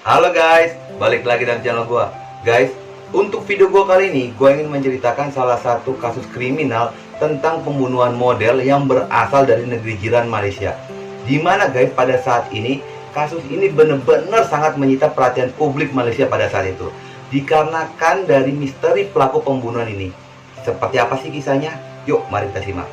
Halo guys, balik lagi dalam channel gua. Guys, untuk video gua kali ini gua ingin menceritakan salah satu kasus kriminal tentang pembunuhan model yang berasal dari negeri jiran Malaysia. Dimana guys, pada saat ini kasus ini benar-benar sangat menyita perhatian publik Malaysia pada saat itu, dikarenakan dari misteri pelaku pembunuhan ini. Seperti apa sih kisahnya? Yuk mari kita simak.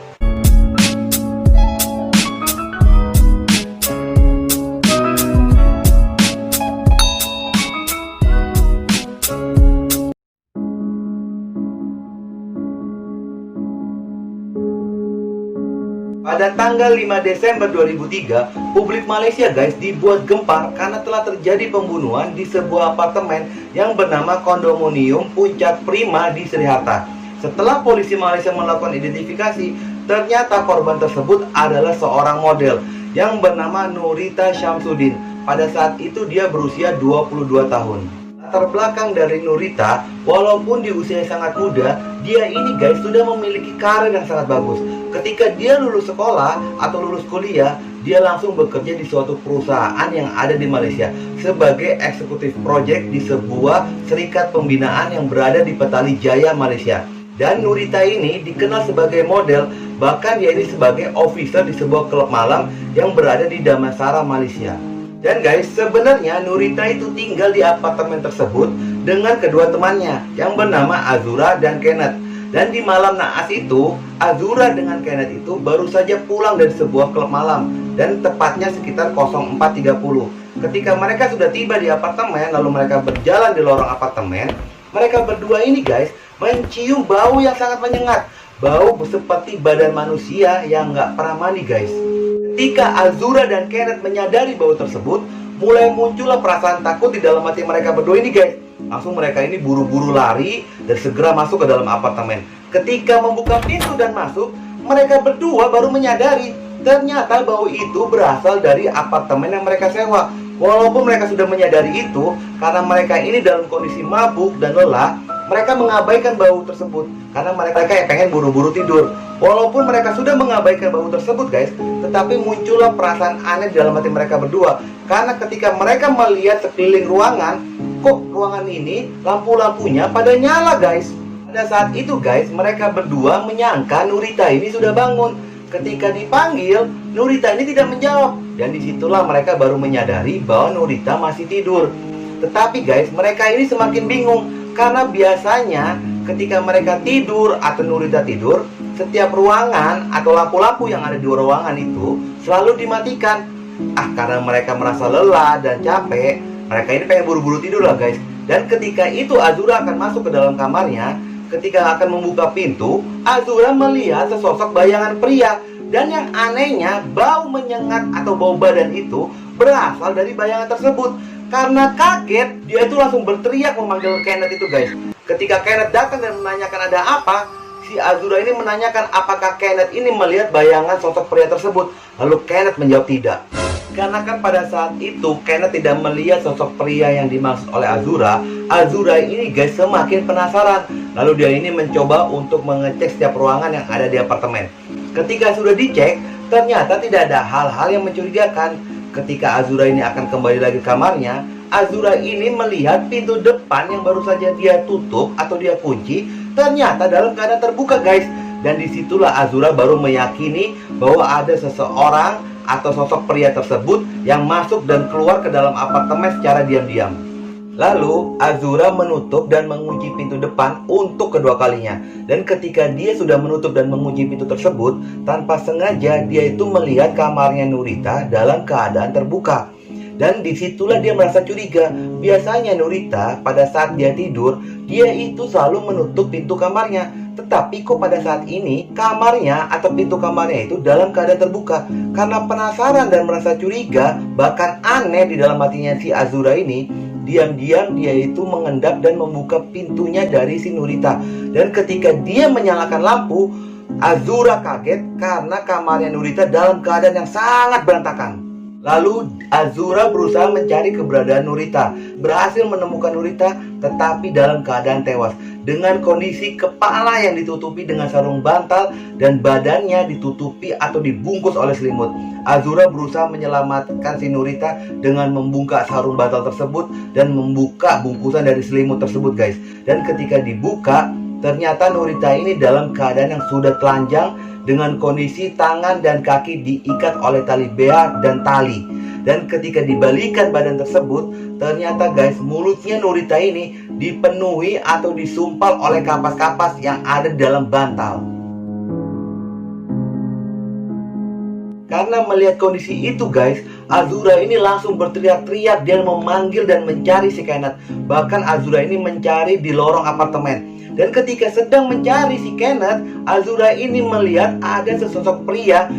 Pada tanggal 5 Desember 2003, publik Malaysia guys dibuat gempar karena telah terjadi pembunuhan di sebuah apartemen yang bernama Kondominium Puncak Prima di Sri Harta. Setelah polisi Malaysia melakukan identifikasi, ternyata korban tersebut adalah seorang model yang bernama Nurita Syamsuddin. Pada saat itu dia berusia 22 tahun. Latar belakang dari Nurita, walaupun di usia yang sangat muda, dia ini guys sudah memiliki karir yang sangat bagus. Ketika dia lulus sekolah atau lulus kuliah, dia langsung bekerja di suatu perusahaan yang ada di Malaysia sebagai eksekutif project di sebuah serikat pembinaan yang berada di Petali Jaya, Malaysia. Dan Nurita ini dikenal sebagai model, bahkan dia ini sebagai officer di sebuah klub malam yang berada di Damansara, Malaysia. Dan guys, sebenarnya Nurita itu tinggal di apartemen tersebut dengan kedua temannya yang bernama Azura dan Kenneth. Dan di malam naas itu, Azura dengan Kenneth itu baru saja pulang dari sebuah klub malam, dan tepatnya sekitar 04.30. Ketika mereka sudah tiba di apartemen, lalu mereka berjalan di lorong apartemen, mereka berdua ini guys mencium bau yang sangat menyengat. Bau seperti badan manusia yang nggak pernah mandi guys. Ketika Azura dan Kenneth menyadari bau tersebut, mulai muncullah perasaan takut di dalam hati mereka berdua ini guys. Langsung mereka ini buru-buru lari dan segera masuk ke dalam apartemen. Ketika membuka pintu dan masuk, mereka berdua baru menyadari ternyata bau itu berasal dari apartemen yang mereka sewa. Walaupun mereka sudah menyadari itu, karena mereka ini dalam kondisi mabuk dan lelah, mereka mengabaikan bau tersebut karena mereka yang pengen buru-buru tidur. Walaupun mereka sudah mengabaikan bau tersebut guys, tetapi muncullah perasaan aneh di dalam hati mereka berdua. Karena ketika mereka melihat sekeliling ruangan, kok ruangan ini lampu-lampunya pada nyala guys. Pada saat itu guys, mereka berdua menyangka Nurita ini sudah bangun. Ketika dipanggil, Nurita ini tidak menjawab. Dan disitulah mereka baru menyadari bahwa Nurita masih tidur. Tetapi guys, mereka ini semakin bingung, karena biasanya ketika mereka tidur atau Nurita tidur, setiap ruangan atau lampu-lampu yang ada di ruangan itu selalu dimatikan. Karena mereka merasa lelah dan capek, mereka ini pengen buru-buru tidur lah guys. Dan ketika itu Azura akan masuk ke dalam kamarnya. Ketika akan membuka pintu, Azura melihat sesosok bayangan pria. Dan yang anehnya, bau menyengat atau bau badan itu berasal dari bayangan tersebut. Karena kaget, dia itu langsung berteriak memanggil Kenneth itu guys. Ketika Kenneth datang dan menanyakan ada apa, si Azura ini menanyakan apakah Kenneth ini melihat bayangan sosok pria tersebut. Lalu Kenneth menjawab tidak. Karena kan pada saat itu Kenneth tidak melihat sosok pria yang dimaksud oleh Azura. Azura ini guys semakin penasaran. Lalu dia ini mencoba untuk mengecek setiap ruangan yang ada di apartemen. Ketika sudah dicek, ternyata tidak ada hal-hal yang mencurigakan. Ketika Azura ini akan kembali lagi ke kamarnya, Azura ini melihat pintu depan yang baru saja dia tutup atau dia kunci, ternyata dalam keadaan terbuka guys. Dan disitulah Azura baru meyakini bahwa ada seseorang atau sosok pria tersebut yang masuk dan keluar ke dalam apartemen secara diam-diam. Lalu Azura menutup dan mengunci pintu depan untuk kedua kalinya. Dan ketika dia sudah menutup dan mengunci pintu tersebut, tanpa sengaja dia itu melihat kamarnya Nurita dalam keadaan terbuka. Dan disitulah dia merasa curiga. Biasanya Nurita pada saat dia tidur, dia itu selalu menutup pintu kamarnya. Tetapi kok pada saat ini kamarnya atau pintu kamarnya itu dalam keadaan terbuka. Karena penasaran dan merasa curiga, bahkan aneh di dalam hatinya si Azura ini, diam-diam dia itu mengendap dan membuka pintunya dari si Nurita. Dan ketika dia menyalakan lampu, Azura kaget karena kamarnya Nurita dalam keadaan yang sangat berantakan. Lalu Azura berusaha mencari keberadaan Nurita. Berhasil menemukan Nurita tetapi dalam keadaan tewas, dengan kondisi kepala yang ditutupi dengan sarung bantal dan badannya ditutupi atau dibungkus oleh selimut. Azura berusaha menyelamatkan si Nurita dengan membuka sarung bantal tersebut dan membuka bungkusan dari selimut tersebut, guys. Dan ketika dibuka, ternyata Nurita ini dalam keadaan yang sudah telanjang dengan kondisi tangan dan kaki diikat oleh tali bea dan tali. Dan ketika dibalikan badan tersebut, ternyata guys, mulutnya Nurita ini dipenuhi atau disumpal oleh kapas-kapas yang ada di dalam bantal. Karena melihat kondisi itu guys, Azura ini langsung berteriak-teriak dan memanggil dan mencari si Kenneth. Bahkan Azura ini mencari di lorong apartemen. Dan ketika sedang mencari si Kenneth, Azura ini melihat ada sesosok pria.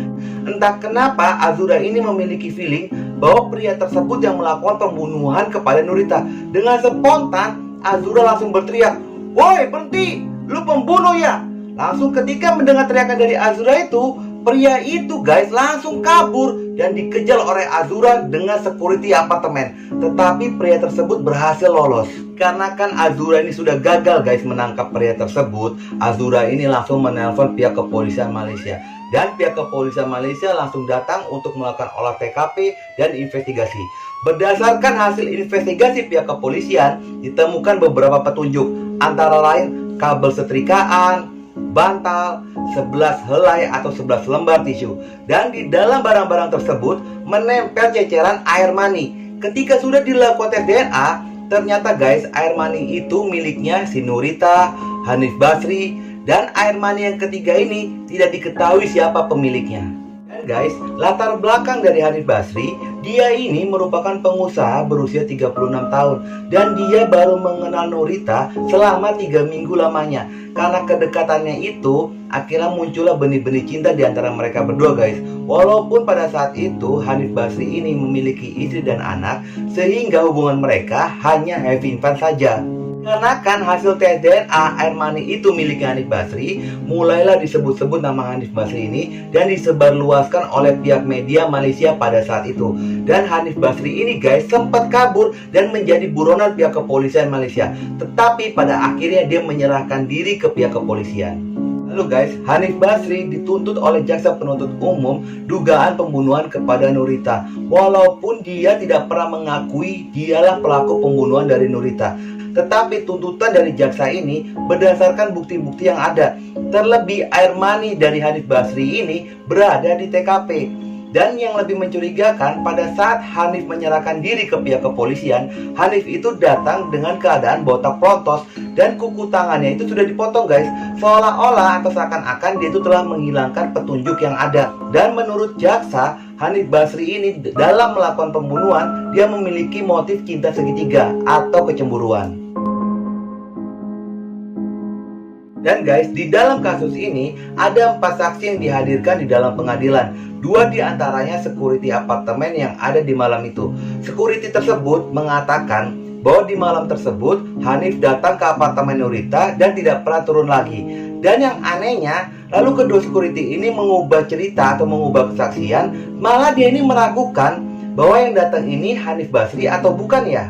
Entah kenapa Azura ini memiliki feeling bahwa pria tersebut yang melakukan pembunuhan kepada Nurita. Dengan spontan Azura langsung berteriak, "Woi, berhenti! Lu pembunuh ya!" Langsung ketika mendengar teriakan dari Azura itu, pria itu guys langsung kabur dan dikejar oleh Azura dengan security apartemen. Tetapi pria tersebut berhasil lolos. Karena kan Azura ini sudah gagal guys menangkap pria tersebut, Azura ini langsung menelpon pihak kepolisian Malaysia. Dan pihak kepolisian Malaysia langsung datang untuk melakukan olah TKP dan investigasi. Berdasarkan hasil investigasi pihak kepolisian, ditemukan beberapa petunjuk, antara lain kabel setrikaan, bantal, 11 helai atau 11 lembar tisu. Dan di dalam barang-barang tersebut menempel ceceran air mani. Ketika sudah dilakukan tes DNA, ternyata guys, air mani itu miliknya si Nurita, Hanif Basri, dan air mani yang ketiga ini tidak diketahui siapa pemiliknya. Dan guys, latar belakang dari Hanif Basri, dia ini merupakan pengusaha berusia 36 tahun. Dan dia baru mengenal Nurita selama 3 minggu lamanya. Karena kedekatannya itu, akhirnya muncullah benih-benih cinta di antara mereka berdua guys. Walaupun pada saat itu Hanif Basri ini memiliki istri dan anak, sehingga hubungan mereka hanya having fun saja. Karena kan hasil tes DNA air mani itu miliknya Hanif Basri, mulailah disebut-sebut nama Hanif Basri ini dan disebarluaskan oleh pihak media Malaysia pada saat itu. Dan Hanif Basri ini guys sempat kabur dan menjadi buronan pihak kepolisian Malaysia. Tetapi pada akhirnya dia menyerahkan diri ke pihak kepolisian. Lalu guys, Hanif Basri dituntut oleh jaksa penuntut umum dugaan pembunuhan kepada Nurita. Walaupun dia tidak pernah mengakui dialah pelaku pembunuhan dari Nurita. Tetapi tuntutan dari jaksa ini berdasarkan bukti-bukti yang ada. Terlebih air mani dari Hanif Basri ini berada di TKP. Dan yang lebih mencurigakan, pada saat Hanif menyerahkan diri ke pihak kepolisian, Hanif itu datang dengan keadaan botak plotos dan kuku tangannya itu sudah dipotong guys. Seolah-olah atau seakan-akan dia itu telah menghilangkan petunjuk yang ada. Dan menurut jaksa, Hanif Basri ini dalam melakukan pembunuhan, dia memiliki motif cinta segitiga atau kecemburuan. Dan guys, di dalam kasus ini ada 4 saksi yang dihadirkan di dalam pengadilan. 2 diantaranya security apartemen yang ada di malam itu. Security tersebut mengatakan bahwa di malam tersebut Hanif datang ke apartemen Nurita dan tidak pernah turun lagi. Dan yang anehnya, lalu kedua security ini mengubah cerita atau mengubah kesaksian. Malah dia ini meragukan bahwa yang datang ini Hanif Basri atau bukan ya.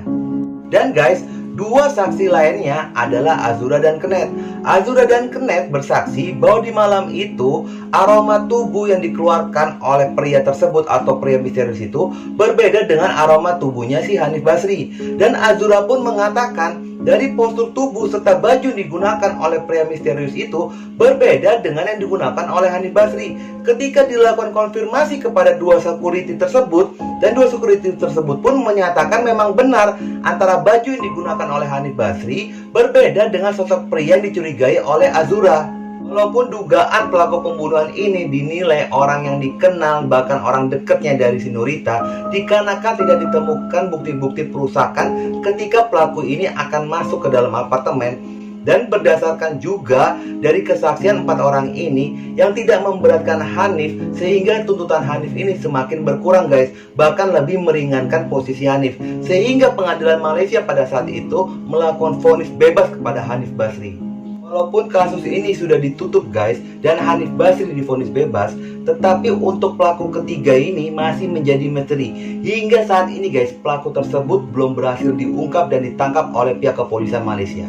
Dan guys, 2 saksi lainnya adalah Azura dan Kenneth. Azura dan Kenneth bersaksi bahwa di malam itu aroma tubuh yang dikeluarkan oleh pria tersebut atau pria misterius itu berbeda dengan aroma tubuhnya si Hanif Basri. Dan Azura pun mengatakan dari postur tubuh serta baju yang digunakan oleh pria misterius itu berbeda dengan yang digunakan oleh Hanif Basri. Ketika dilakukan konfirmasi kepada 2 security tersebut, dan 2 security tersebut pun menyatakan memang benar antara baju yang digunakan oleh Hanif Basri berbeda dengan sosok pria yang dicurigai oleh Azura. Walaupun dugaan pelaku pembunuhan ini dinilai orang yang dikenal, bahkan orang dekatnya dari si Nurita, dikarenakan tidak ditemukan bukti-bukti perusakan ketika pelaku ini akan masuk ke dalam apartemen. Dan berdasarkan juga dari kesaksian 4 orang ini yang tidak memberatkan Hanif, sehingga tuntutan Hanif ini semakin berkurang guys, bahkan lebih meringankan posisi Hanif, sehingga pengadilan Malaysia pada saat itu melakukan vonis bebas kepada Hanif Basri. Walaupun kasus ini sudah ditutup guys dan Hanif Basri divonis bebas, tetapi untuk pelaku ketiga ini masih menjadi misteri. Hingga saat ini guys, pelaku tersebut belum berhasil diungkap dan ditangkap oleh pihak kepolisian Malaysia.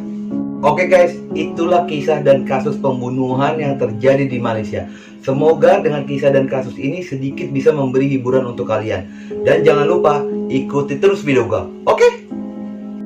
Oke guys, itulah kisah dan kasus pembunuhan yang terjadi di Malaysia. Semoga dengan kisah dan kasus ini sedikit bisa memberi hiburan untuk kalian. Dan jangan lupa ikuti terus video gue. Oke?